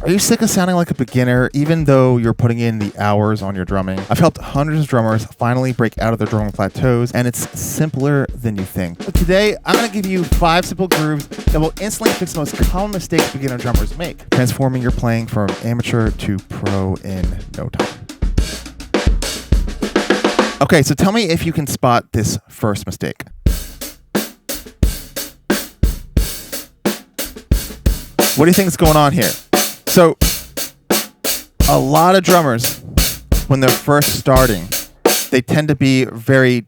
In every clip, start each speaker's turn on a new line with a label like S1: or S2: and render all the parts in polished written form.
S1: Are you sick of sounding like a beginner even though you're putting in the hours on your drumming? I've helped hundreds of drummers finally break out of their drumming plateaus, and it's simpler than you think. But today, I'm going to give you 5 simple grooves that will instantly fix the most common mistakes beginner drummers make, transforming your playing from amateur to pro in no time. Okay, so tell me if you can spot this first mistake. What do you think is going on here? So, a lot of drummers, when they're first starting, they tend to be very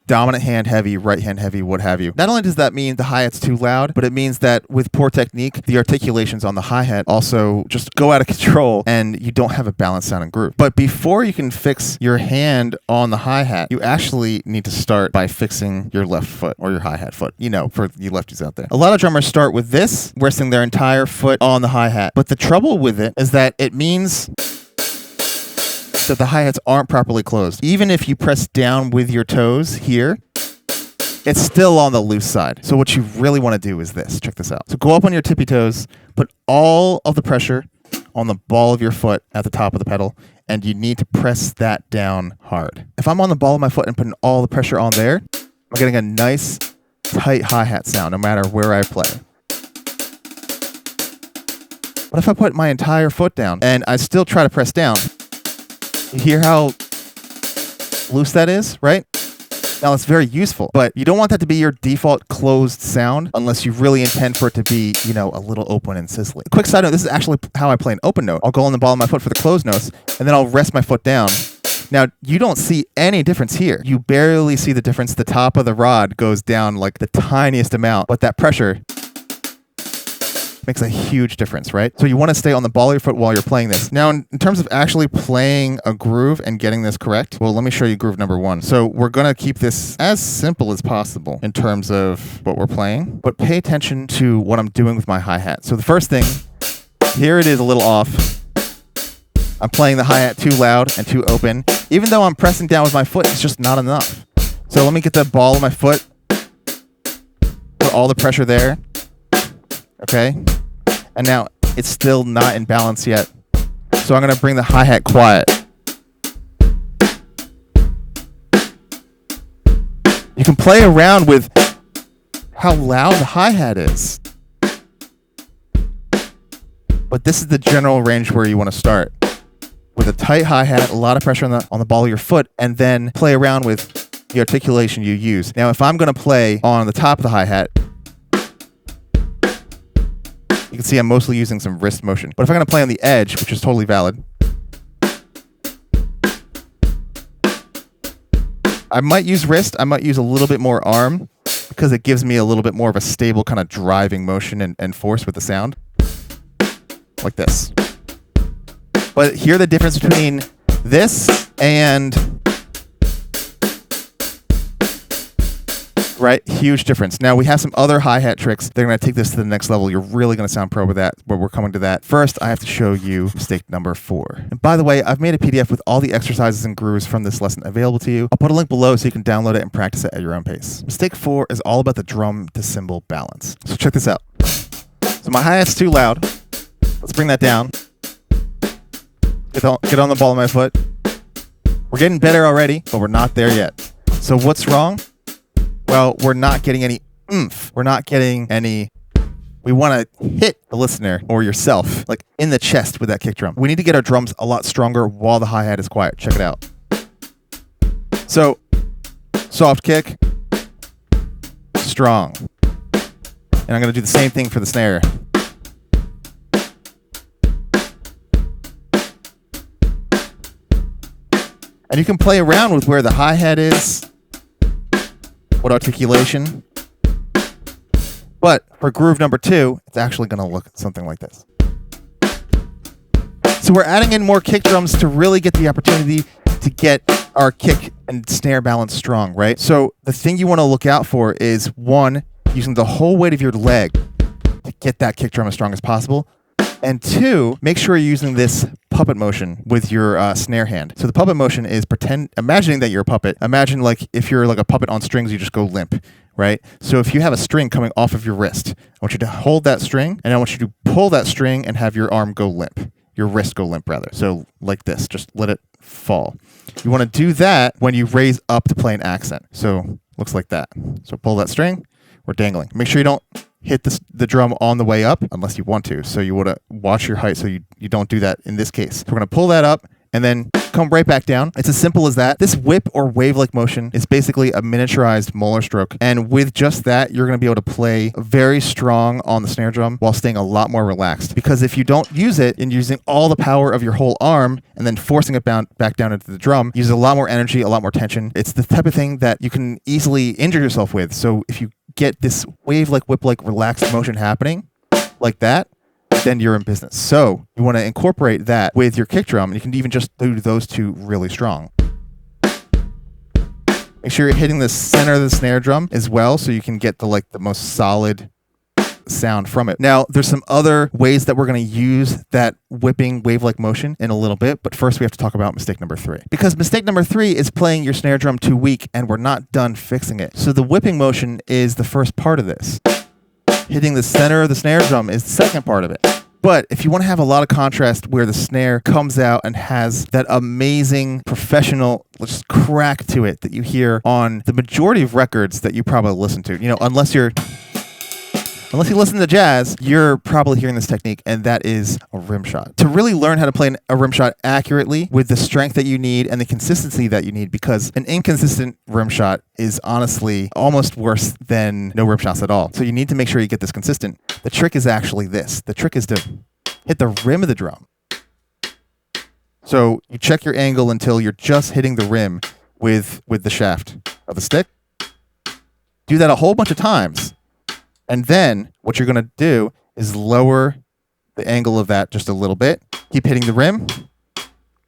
S1: dominant hand heavy, right hand heavy, what have you. Not only does that mean the hi-hat's too loud, but it means that with poor technique, the articulations on the hi-hat also just go out of control and you don't have a balanced sounding groove. But before you can fix your hand on the hi-hat, you actually need to start by fixing your left foot or your hi-hat foot, you know, for you lefties out there. A lot of drummers start with this, resting their entire foot on the hi-hat. But the trouble with it is that it means that the hi-hats aren't properly closed. Even if you press down with your toes here, it's still on the loose side. So what you really want to do is this. Check this out. So go up on your tippy toes, put all of the pressure on the ball of your foot at the top of the pedal, and you need to press that down hard. If I'm on the ball of my foot and putting all the pressure on there, I'm getting a nice, tight hi-hat sound no matter where I play. But if I put my entire foot down and I still try to press down, you hear how loose that is, right? Now, it's very useful, but you don't want that to be your default closed sound unless you really intend for it to be, you know, a little open and sizzly. Quick side note, this is actually how I play an open note. I'll go on the ball of my foot for the closed notes, and then I'll rest my foot down. Now, you don't see any difference here. You barely see the difference. The top of the rod goes down like the tiniest amount, but that pressure makes a huge difference, right? So you want to stay on the ball of your foot while you're playing this. Now, in terms of actually playing a groove and getting this correct, well, let me show you groove number 1. So we're going to keep this as simple as possible in terms of what we're playing, but pay attention to what I'm doing with my hi-hat. So the first thing, here it is a little off. I'm playing the hi-hat too loud and too open. Even though I'm pressing down with my foot, it's just not enough. So let me get the ball of my foot, put all the pressure there. Okay, and now it's still not in balance yet. So I'm going to bring the hi-hat quiet. You can play around with how loud the hi-hat is. But this is the general range where you want to start. With a tight hi-hat, a lot of pressure on the ball of your foot, and then play around with the articulation you use. Now, if I'm going to play on the top of the hi-hat, you can see I'm mostly using some wrist motion. But if I'm going to play on the edge, which is totally valid, I might use wrist. I might use a little bit more arm because it gives me a little bit more of a stable kind of driving motion and force with the sound. Like this. But hear the difference between this and... Right? Huge difference. Now, we have some other hi-hat tricks. They're going to take this to the next level. You're really going to sound pro with that, but we're coming to that. First, I have to show you mistake number 4. And by the way, I've made a PDF with all the exercises and grooves from this lesson available to you. I'll put a link below so you can download it and practice it at your own pace. Mistake 4 is all about the drum to cymbal balance. So check this out. So my hi-hat's too loud. Let's bring that down. Get on the ball of my foot. We're getting better already, but we're not there yet. So what's wrong? Well, we're not getting any oomph. We're not getting any... We want to hit the listener or yourself, like in the chest with that kick drum. We need to get our drums a lot stronger while the hi-hat is quiet. Check it out. So, soft kick, strong. And I'm going to do the same thing for the snare. And you can play around with where the hi-hat is, what articulation. But for groove number 2, it's actually going to look something like this. So we're adding in more kick drums to really get the opportunity to get our kick and snare balance strong, right? So the thing you want to look out for is, 1, using the whole weight of your leg to get that kick drum as strong as possible. And 2, make sure you're using this puppet motion with your snare hand. So the puppet motion is imagining that you're a puppet. Imagine like if you're like a puppet on strings, you just go limp, right? So if you have a string coming off of your wrist, I want you to hold that string, and I want you to pull that string and have your arm go limp. Your wrist go limp, rather. So like this, just let it fall. You want to do that when you raise up to play an accent. So looks like that. So pull that string, we're dangling. Make sure you don't hit the drum on the way up unless you want to. So you want to watch your height so you don't do that in this case. So we're going to pull that up and then come right back down. It's as simple as that. This whip or wave-like motion is basically a miniaturized Moeller stroke. And with just that, you're going to be able to play very strong on the snare drum while staying a lot more relaxed. Because if you don't use it and using all the power of your whole arm and then forcing it back down into the drum, uses a lot more energy, a lot more tension. It's the type of thing that you can easily injure yourself with. So if you get this wave-like, whip-like relaxed motion happening like that, then you're in business. So you want to incorporate that with your kick drum, and you can even just do those two really strong. Make sure you're hitting the center of the snare drum as well, so you can get the most solid sound from it. Now, there's some other ways that we're going to use that whipping wave-like motion in a little bit, but first we have to talk about mistake number 3. Because mistake number 3 is playing your snare drum too weak, and we're not done fixing it. So the whipping motion is the first part of this. Hitting the center of the snare drum is the second part of it. But if you want to have a lot of contrast where the snare comes out and has that amazing professional just crack to it that you hear on the majority of records that you probably listen to, unless you listen to jazz, you're probably hearing this technique, and that is a rim shot. To really learn how to play a rim shot accurately with the strength that you need and the consistency that you need, because an inconsistent rim shot is honestly almost worse than no rim shots at all. So you need to make sure you get this consistent. The trick is actually this. The trick is to hit the rim of the drum. So you check your angle until you're just hitting the rim with the shaft of the stick. Do that a whole bunch of times. And then what you're going to do is lower the angle of that just a little bit. Keep hitting the rim.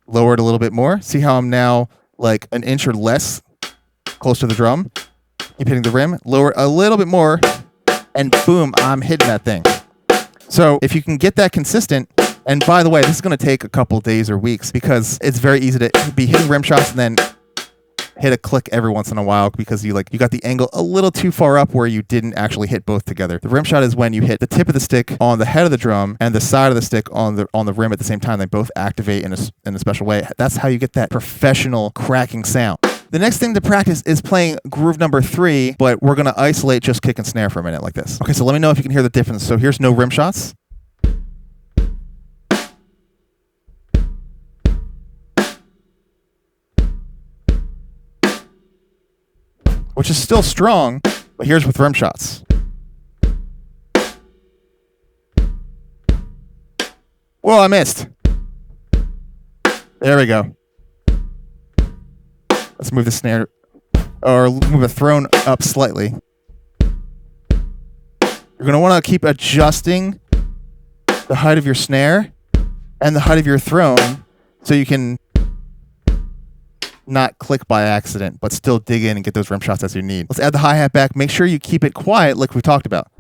S1: Lower it a little bit more. See how I'm now like an inch or less close to the drum? Keep hitting the rim. Lower a little bit more. And boom, I'm hitting that thing. So if you can get that consistent, and by the way, this is going to take a couple days or weeks because it's very easy to be hitting rim shots and then hit a click every once in a while because you got the angle a little too far up where you didn't actually hit both together. The rim shot is when you hit the tip of the stick on the head of the drum and the side of the stick on the rim at the same time. They both activate in a special way. That's how you get that professional cracking sound. The next thing to practice is playing groove number 3, but we're going to isolate just kick and snare for a minute like this. Okay, so let me know if you can hear the difference. So here's no rim shots. Which is still strong, but here's with rim shots. Whoa, I missed. There we go. Let's move the snare, or move the throne up slightly. You're going to want to keep adjusting the height of your snare and the height of your throne so you can not click by accident, but still dig in and get those rim shots as you need. Let's add the hi-hat back. Make sure you keep it quiet like we talked about.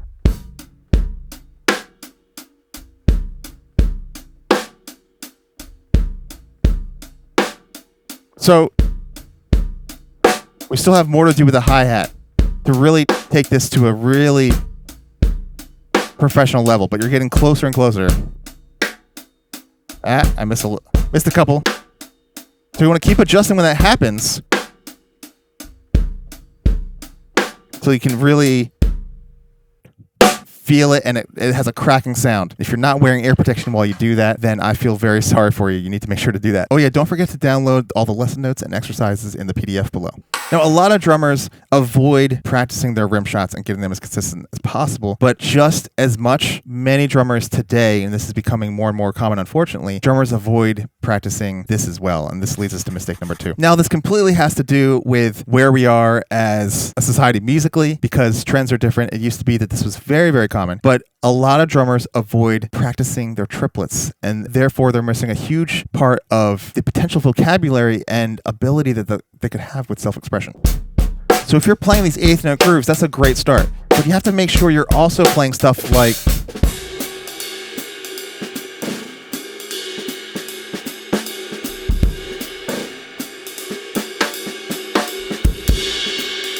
S1: So we still have more to do with the hi-hat to really take this to a really professional level, but you're getting closer and closer. I missed a couple. So you want to keep adjusting when that happens so you can really feel it, and it has a cracking sound. If you're not wearing ear protection while you do that, then I feel very sorry for you. You need to make sure to do that. Oh yeah, don't forget to download all the lesson notes and exercises in the PDF below. Now, a lot of drummers avoid practicing their rim shots and getting them as consistent as possible, but just as much, many drummers today, and this is becoming more and more common, unfortunately, drummers avoid practicing this as well, and this leads us to mistake number 2. Now, this completely has to do with where we are as a society musically, because trends are different. It used to be that this was very, very common, but a lot of drummers avoid practicing their triplets, and therefore they're missing a huge part of the potential vocabulary and ability that they could have with self-expression. So if you're playing these eighth note grooves, that's a great start. But you have to make sure you're also playing stuff like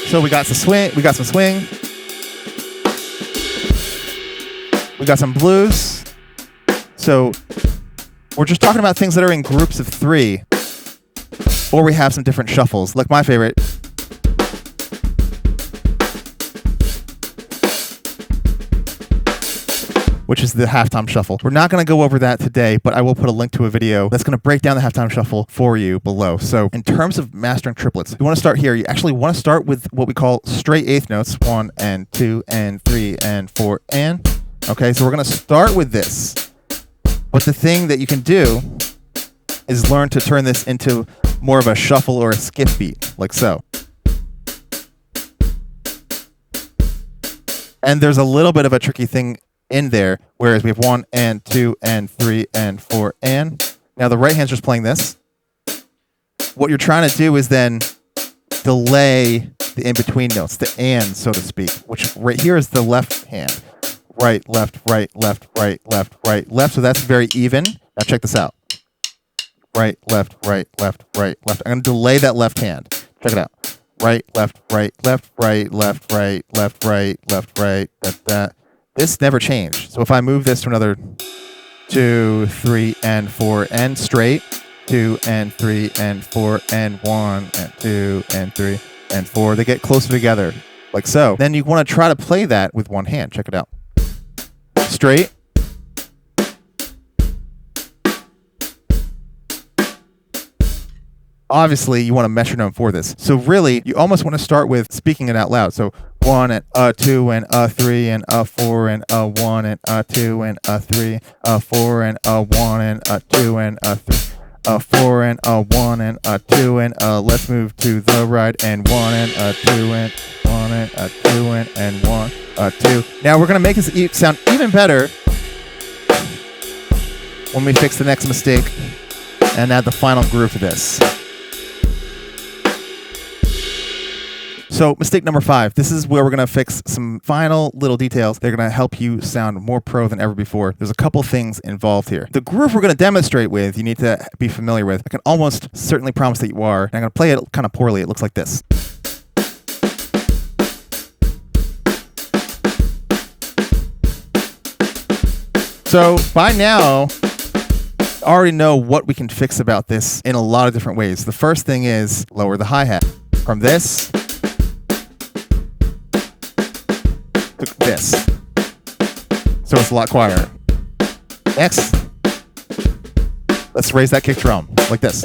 S1: So we got some swing. We got some swing. We got some blues. So we're just talking about things that are in groups of 3, or we have some different shuffles. Like my favorite, which is the halftime shuffle. We're not going to go over that today, but I will put a link to a video that's going to break down the halftime shuffle for you below. So in terms of mastering triplets, you want to start here. You actually want to start with what we call straight eighth notes, 1 and 2 and 3 and 4 and. Okay, so we're going to start with this. But the thing that you can do is learn to turn this into more of a shuffle or a skip beat, like so. And there's a little bit of a tricky thing in there, whereas we have 1 and 2 and 3 and 4 and. Now the right hand's just playing this. What you're trying to do is then delay the in-between notes, the and, so to speak, which right here is the left hand. Right, left, right, left, right, left, right, left. So that's very even. Now check this out. Right, left, right, left, right, left. I'm going to delay that left hand. Check it out. Right, left, right, left, right, left, right, left, right, left, right, that. This never changed. So if I move this to another 2, 3, and 4, and straight, 2, and 3, and 4, and 1, and 2, and 3, and 4, they get closer together, like so. Then you want to try to play that with one hand. Check it out. Straight. Obviously, you want a metronome for this. So really, you almost want to start with speaking it out loud. So 1 and 2 and 3 and 4 and 1 and 2 and 3, 4 and 1 and 2 and 3, 4 and 1 and 2 and let's move to the right and 1 and 2 and 1 and 2 and 1 2. Now we're gonna make this sound even better when we fix the next mistake and add the final groove to this. So mistake number 5, this is where we're going to fix some final little details. They're going to help you sound more pro than ever before. There's a couple things involved here. The groove we're going to demonstrate with, you need to be familiar with. I can almost certainly promise that you are. And I'm going to play it kind of poorly. It looks like this. So by now, I already know what we can fix about this in a lot of different ways. The first thing is lower the hi-hat from this to this, so it's a lot quieter. Next, let's raise that kick drum like this,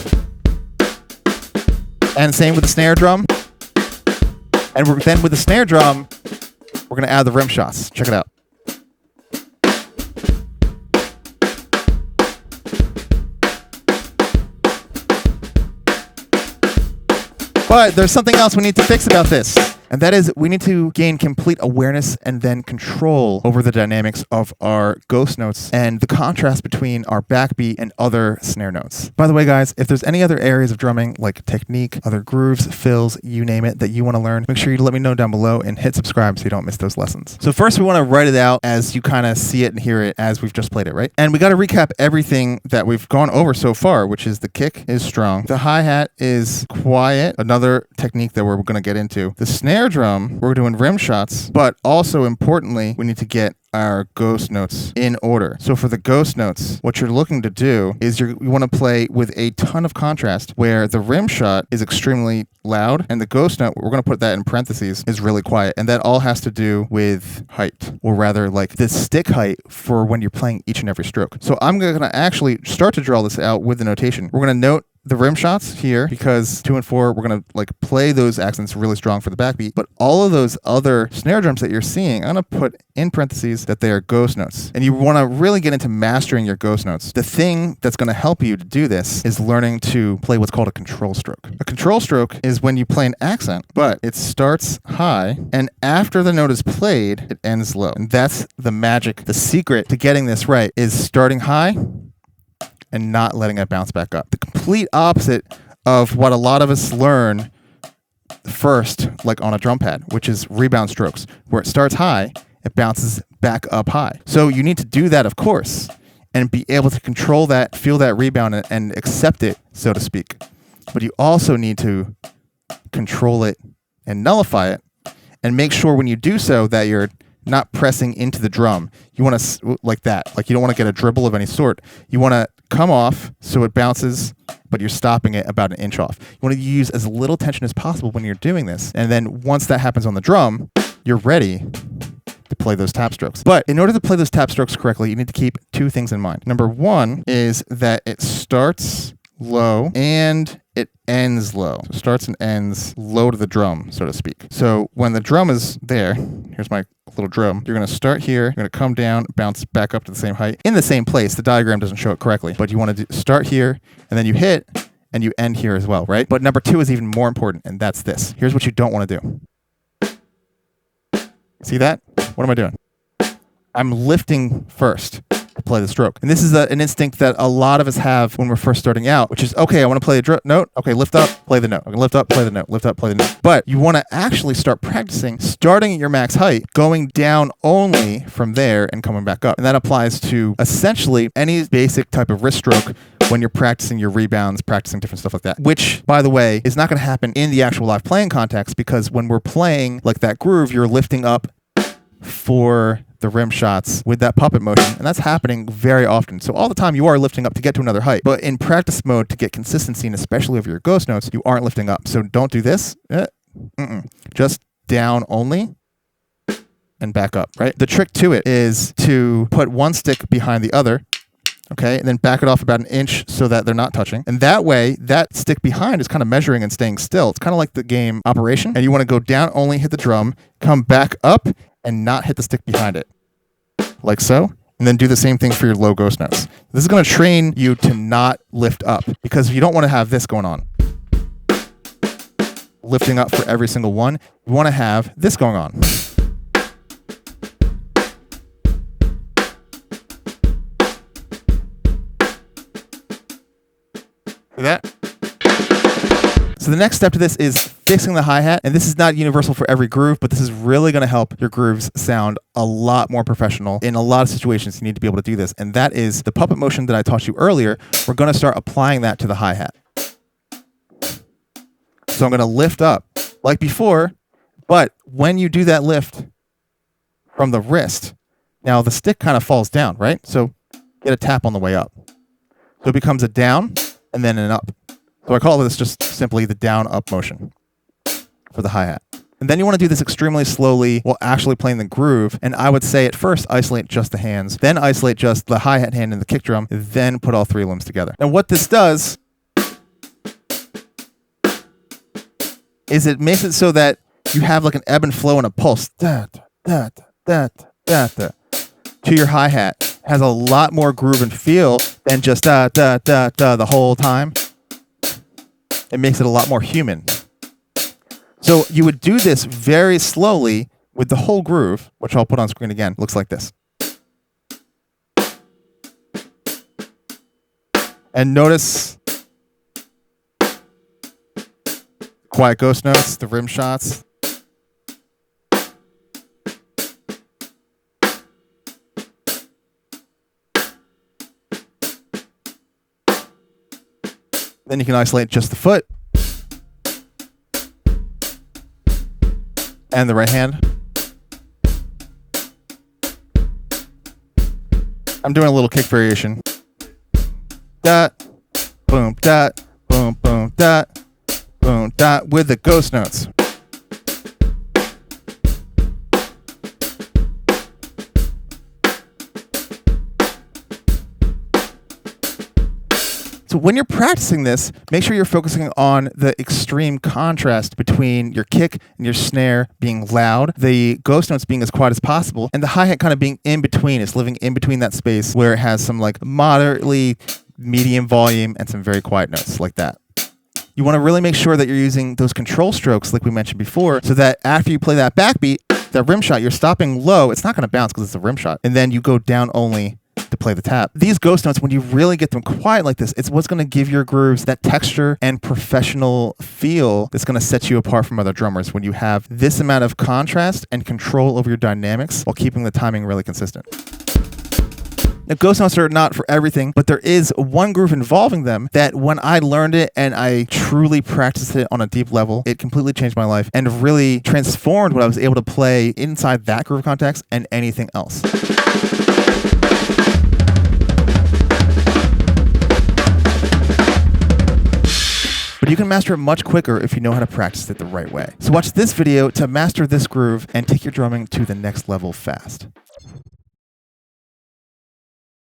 S1: and same with the snare drum. And then with the snare drum, we're going to add the rim shots. Check it out. But there's something else we need to fix about this. And that is, we need to gain complete awareness and then control over the dynamics of our ghost notes and the contrast between our backbeat and other snare notes. By the way, guys, if there's any other areas of drumming, like technique, other grooves, fills, you name it, that you want to learn, make sure you let me know down below and hit subscribe so you don't miss those lessons. So first, we want to write it out as you kind of see it and hear it as we've just played it, right? And we got to recap everything that we've gone over so far, which is the kick is strong, the hi-hat is quiet, another technique that we're going to get into. The snare drum, we're doing rim shots, but also importantly, we need to get our ghost notes in order. So for the ghost notes, what you're looking to do is you want to play with a ton of contrast, where the rim shot is extremely loud and the ghost note, we're going to put that in parentheses, is really quiet. And that all has to do with height, or rather like the stick height for when you're playing each and every stroke. So I'm going to actually start to draw this out with the notation. We're going to note the rim shots here, because 2 and 4, we're going to like play those accents really strong for the backbeat. But all of those other snare drums that you're seeing, I'm going to put in parentheses that they are ghost notes. And you want to really get into mastering your ghost notes. The thing that's going to help you to do this is learning to play what's called a control stroke. A control stroke is when you play an accent, but it starts high, and after the note is played, it ends low. And that's the magic. The secret to getting this right is starting high and not letting it bounce back up. The complete opposite of what a lot of us learn first, like on a drum pad, which is rebound strokes, where it starts high, it bounces back up high. So you need to do that, of course, and be able to control that, feel that rebound, and accept it, so to speak. But you also need to control it and nullify it, and make sure when you do so that you're not pressing into the drum. You want to, like that, like you don't want to get a dribble of any sort. You want to come off so it bounces, but you're stopping it about an inch off. You want to use as little tension as possible when you're doing this. And then once that happens on the drum, you're ready to play those tap strokes. But in order to play those tap strokes correctly, you need to keep two things in mind. Number one is that it starts low and it ends low. So it starts and ends low to the drum, so to speak. So when the drum is there, here's my little drum, you're going to start here, you're going to come down, bounce back up to the same height, in the same place. The diagram doesn't show it correctly, but you want to start here, and then you hit, and you end here as well, right? But number two is even more important, and that's this. Here's what you don't want to do. See that? What am I doing? I'm lifting first to play the stroke. And this is an instinct that a lot of us have when we're first starting out, which is, okay, I want to play a note. Okay, lift up, play the note. Okay, lift up, play the note. Lift up, play the note. But you want to actually start practicing starting at your max height, going down only from there and coming back up. And that applies to essentially any basic type of wrist stroke when you're practicing your rebounds, practicing different stuff like that, which, by the way, is not going to happen in the actual live playing context, because when we're playing like that groove, you're lifting up for the rim shots with that puppet motion, and that's happening very often. So all the time you are lifting up to get to another height, but in practice mode, to get consistency, and especially over your ghost notes, you aren't lifting up. So don't do this. Just down only and back up, right? The trick to it is to put one stick behind the other, okay, and then back it off about an inch so that they're not touching. And that way, that stick behind is kind of measuring and staying still. It's kind of like the game Operation, and you want to go down only, hit the drum, come back up, and not hit the stick behind it, like so, and then do the same thing for your low ghost notes. This is going to train you to not lift up, because you don't want to have this going on, lifting up for every single one. You want to have this going on. See that? So the next step to this is fixing the hi-hat, and this is not universal for every groove, but this is really going to help your grooves sound a lot more professional. In a lot of situations, you need to be able to do this, and that is the puppet motion that I taught you earlier. We're going to start applying that to the hi-hat. So I'm going to lift up like before, but when you do that lift from the wrist, now the stick kind of falls down, right? So get a tap on the way up. So it becomes a down and then an up. So I call this just simply the down-up motion for the hi-hat. And then you want to do this extremely slowly while actually playing the groove. And I would say at first, isolate just the hands, then isolate just the hi-hat hand and the kick drum, then put all three limbs together. And what this does is it makes it so that you have like an ebb and flow and a pulse. Da, da, da, da, da, da, to your hi-hat. Has a lot more groove and feel than just da, da, da, da the whole time. It makes it a lot more human. So you would do this very slowly with the whole groove, which I'll put on screen again. Looks like this. And notice quiet ghost notes, the rim shots. Then you can isolate just the foot and the right hand. I'm doing a little kick variation. Dot, boom, dot, boom, boom, dot, boom, dot, with the ghost notes. So when you're practicing this, make sure you're focusing on the extreme contrast between your kick and your snare being loud, the ghost notes being as quiet as possible, and the hi-hat kind of being in between. It's living in between that space where it has some like moderately medium volume and some very quiet notes like that. You want to really make sure that you're using those control strokes like we mentioned before, so that after you play that backbeat, that rim shot, you're stopping low. It's not going to bounce because it's a rim shot. And then you go down only to play the tap. These ghost notes, when you really get them quiet like this, it's what's going to give your grooves that texture and professional feel that's going to set you apart from other drummers, when you have this amount of contrast and control over your dynamics while keeping the timing really consistent. Now, ghost notes are not for everything, but there is one groove involving them that when I learned it and I truly practiced it on a deep level, it completely changed my life and really transformed what I was able to play inside that groove context and anything else. But you can master it much quicker if you know how to practice it the right way. So watch this video to master this groove and take your drumming to the next level fast.